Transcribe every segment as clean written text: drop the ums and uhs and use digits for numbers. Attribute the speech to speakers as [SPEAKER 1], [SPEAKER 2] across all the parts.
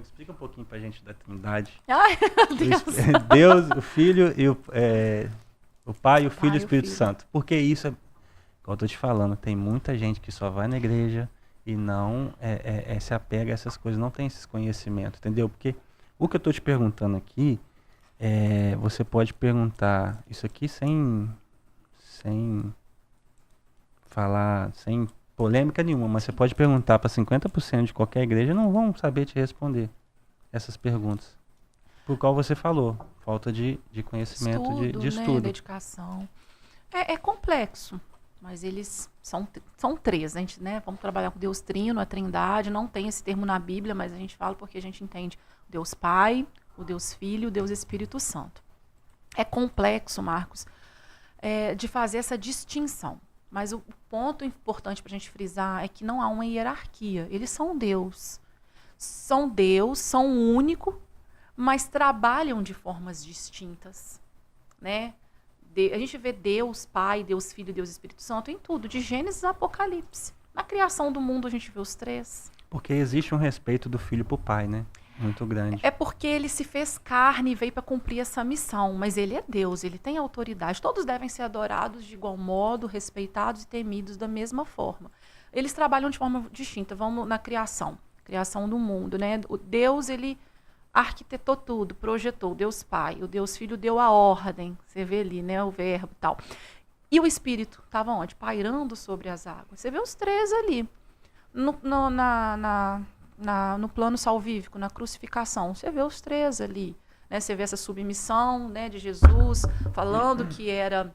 [SPEAKER 1] Explica um pouquinho pra gente da Trindade.
[SPEAKER 2] Ai, meu Deus.
[SPEAKER 1] Deus, o Filho e o Pai, o Filho e o Espírito Santo. Porque isso, como eu tô te falando, tem muita gente que só vai na igreja e não se apega a essas coisas, não tem esses conhecimentos, entendeu? Porque o que eu tô te perguntando aqui, você pode perguntar isso aqui sem falar, sem polêmica nenhuma, mas você pode perguntar para 50% de qualquer igreja, não vão saber te responder essas perguntas. Por qual você falou, falta de conhecimento, de estudo.
[SPEAKER 2] Dedicação. É complexo, mas eles são três, a gente, né? Vamos trabalhar com Deus Trino, a Trindade, não tem esse termo na Bíblia, mas a gente fala porque a gente entende o Deus Pai, o Deus Filho e o Deus Espírito Santo. É complexo, Marcos, de fazer essa distinção. Mas o ponto importante para a gente frisar é que não há uma hierarquia. Eles são Deus. São Deus, são único, mas trabalham de formas distintas. Né? A gente vê Deus Pai, Deus Filho e Deus Espírito Santo em tudo, de Gênesis a Apocalipse. Na criação do mundo a gente vê os três.
[SPEAKER 1] Porque existe um respeito do filho pro pai, né? Muito grande.
[SPEAKER 2] É porque ele se fez carne e veio para cumprir essa missão, mas ele é Deus, ele tem autoridade. Todos devem ser adorados de igual modo, respeitados e temidos da mesma forma. Eles trabalham de forma distinta. Vamos na criação do mundo, né? O Deus, ele arquitetou tudo, projetou, Deus Pai. O Deus Filho deu a ordem, você vê ali, né? O verbo e tal. E o Espírito estava onde? Pairando sobre as águas. Você vê os três ali. No plano salvífico, na crucificação, você vê os três ali, né? Você vê essa submissão, né, de Jesus, falando que era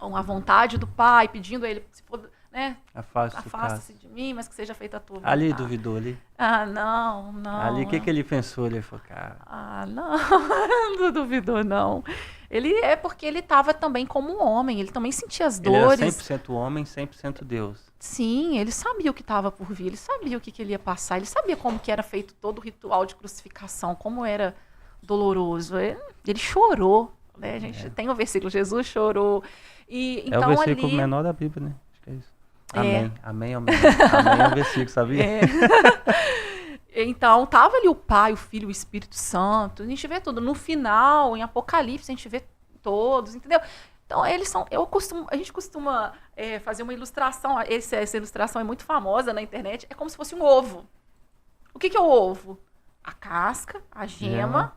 [SPEAKER 2] uma vontade do Pai, pedindo a ele, se for, né, afasta-se de mim, mas que seja feita a tua vontade.
[SPEAKER 1] Ali duvidou ali?
[SPEAKER 2] Ah, não.
[SPEAKER 1] Ali, o que ele pensou? Ele falou, cara...
[SPEAKER 2] Ah, não duvidou, não. Ele porque ele estava também como um homem, ele também sentia as dores.
[SPEAKER 1] Ele era 100% homem, 100% Deus.
[SPEAKER 2] Sim, ele sabia o que estava por vir, ele sabia o que ele ia passar, ele sabia como que era feito todo o ritual de crucificação, como era doloroso. Ele chorou, né? A gente tem o versículo, Jesus chorou. E, então,
[SPEAKER 1] é o versículo
[SPEAKER 2] ali...
[SPEAKER 1] menor da Bíblia, né? Acho que é isso. Amém, amém. Amém é o versículo, sabia?
[SPEAKER 2] Então, estava ali o Pai, o Filho, o Espírito Santo. A gente vê tudo. No final, em Apocalipse, a gente vê todos, entendeu? Então, eles são... a gente costuma fazer uma ilustração. Essa ilustração é muito famosa na internet. É como se fosse um ovo. O que é o ovo? A casca, a gema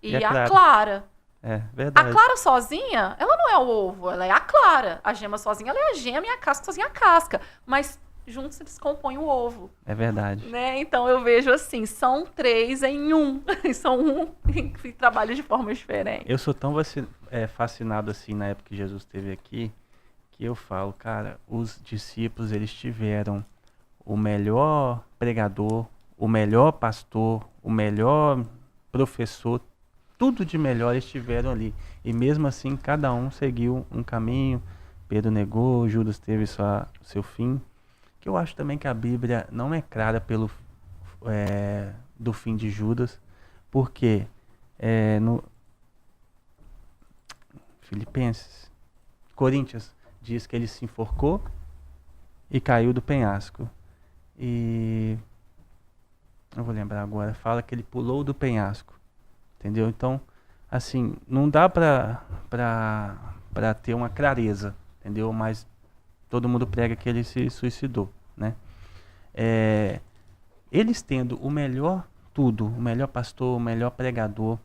[SPEAKER 2] e a clara.
[SPEAKER 1] É, verdade.
[SPEAKER 2] A clara sozinha, ela não é o ovo, ela é a clara. A gema sozinha, ela é a gema e a casca sozinha é a casca. Mas... juntos eles compõem o ovo.
[SPEAKER 1] É verdade.
[SPEAKER 2] Né? Então eu vejo assim, são três em um. São um que trabalha de forma diferente.
[SPEAKER 1] Eu sou tão fascinado assim na época que Jesus esteve aqui, que eu falo, cara, os discípulos, eles tiveram o melhor pregador, o melhor pastor, o melhor professor, tudo de melhor eles tiveram ali. E mesmo assim, cada um seguiu um caminho. Pedro negou, Judas teve seu fim. Que eu acho também que a Bíblia não é clara do fim de Judas, porque no Coríntios diz que ele se enforcou e caiu do penhasco. E não vou lembrar agora, fala que ele pulou do penhasco, entendeu? Então, assim, não dá para ter uma clareza, entendeu? Mas todo mundo prega que ele se suicidou, né? Eles tendo o melhor tudo, o melhor pastor, o melhor pregador,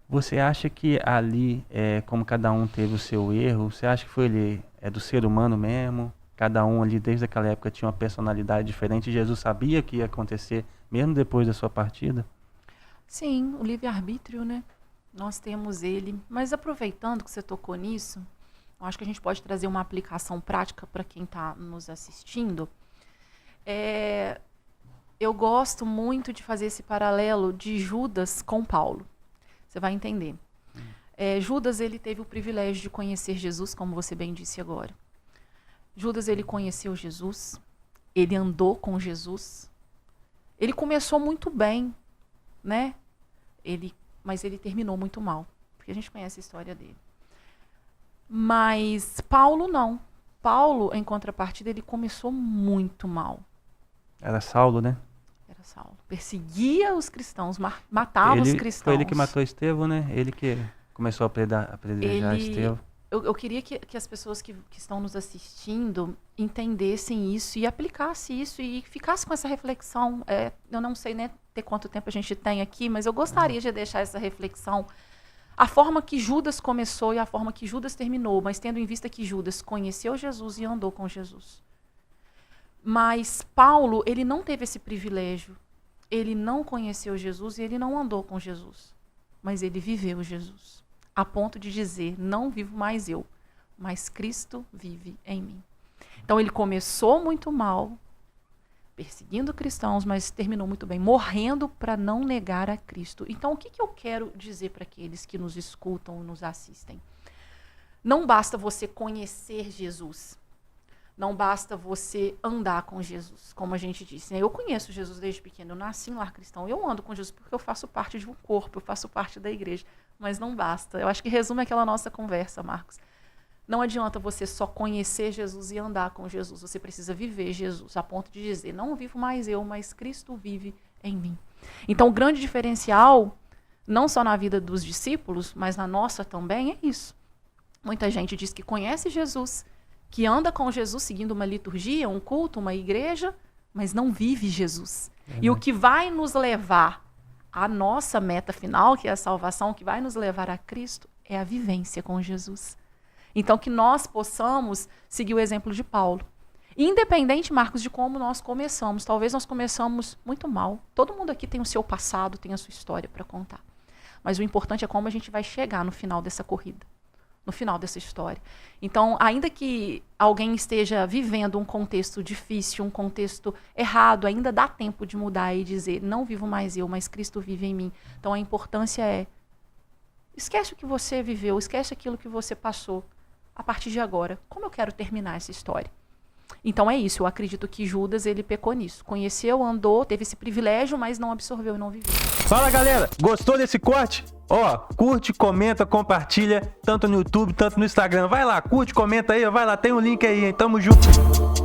[SPEAKER 1] você acha que ali, como cada um teve o seu erro, você acha que foi ali, do ser humano mesmo? Cada um ali, desde aquela época, tinha uma personalidade diferente. Jesus sabia que ia acontecer, mesmo depois da sua partida?
[SPEAKER 2] Sim, o livre-arbítrio, né? Nós temos ele. Mas aproveitando que você tocou nisso, eu acho que a gente pode trazer uma aplicação prática para quem está nos assistindo. Eu gosto muito de fazer esse paralelo de Judas com Paulo. Você vai entender. Judas, ele teve o privilégio de conhecer Jesus, como você bem disse agora. Judas, ele conheceu Jesus, ele andou com Jesus. Ele começou muito bem, né? Mas ele terminou muito mal. porque a gente conhece a história dele. Mas Paulo não. Paulo, em contrapartida, ele começou muito mal.
[SPEAKER 1] Era Saulo, né?
[SPEAKER 2] Era Saulo. Perseguia os cristãos, matava os cristãos.
[SPEAKER 1] Foi ele que matou Estevão, né? Ele que começou a apedrejar Estevão.
[SPEAKER 2] Eu queria que as pessoas que estão nos assistindo entendessem isso e aplicassem isso e ficassem com essa reflexão. Eu não sei nem ter quanto tempo a gente tem aqui, mas eu gostaria de deixar essa reflexão. A forma que Judas começou e a forma que Judas terminou, mas tendo em vista que Judas conheceu Jesus e andou com Jesus. Mas Paulo, ele não teve esse privilégio. Ele não conheceu Jesus e ele não andou com Jesus. Mas ele viveu Jesus. A ponto de dizer, não vivo mais eu, mas Cristo vive em mim. Então ele começou muito mal, perseguindo cristãos, mas terminou muito bem, morrendo para não negar a Cristo. Então o que eu quero dizer para aqueles que nos escutam, nos assistem? Não basta você conhecer Jesus. Não basta você andar com Jesus, como a gente disse. Né? Eu conheço Jesus desde pequeno, eu nasci em lar cristão. Eu ando com Jesus porque eu faço parte de um corpo, eu faço parte da igreja. Mas não basta. Eu acho que resume aquela nossa conversa, Marcos. Não adianta você só conhecer Jesus e andar com Jesus. Você precisa viver Jesus, a ponto de dizer, não vivo mais eu, mas Cristo vive em mim. Então, o grande diferencial, não só na vida dos discípulos, mas na nossa também, é isso. Muita gente diz que conhece Jesus, que anda com Jesus seguindo uma liturgia, um culto, uma igreja, mas não vive Jesus. E o que vai nos levar à nossa meta final, que é a salvação, que vai nos levar a Cristo, é a vivência com Jesus. Então, que nós possamos seguir o exemplo de Paulo. Independente, Marcos, de como nós começamos. Talvez nós começamos muito mal. Todo mundo aqui tem o seu passado, tem a sua história para contar. Mas o importante é como a gente vai chegar no final dessa corrida. No final dessa história. Então, ainda que alguém esteja vivendo um contexto difícil, um contexto errado, ainda dá tempo de mudar e dizer, não vivo mais eu, mas Cristo vive em mim. Então, a importância é, esquece o que você viveu, esquece aquilo que você passou. A partir de agora, como eu quero terminar essa história? Então é isso, eu acredito que Judas, ele pecou nisso. Conheceu, andou, teve esse privilégio, mas não absorveu e não viveu.
[SPEAKER 1] Fala, galera! Gostou desse corte? Ó, curte, comenta, compartilha, tanto no YouTube, tanto no Instagram. Vai lá, curte, comenta aí, vai lá, tem um link aí, hein? Tamo junto!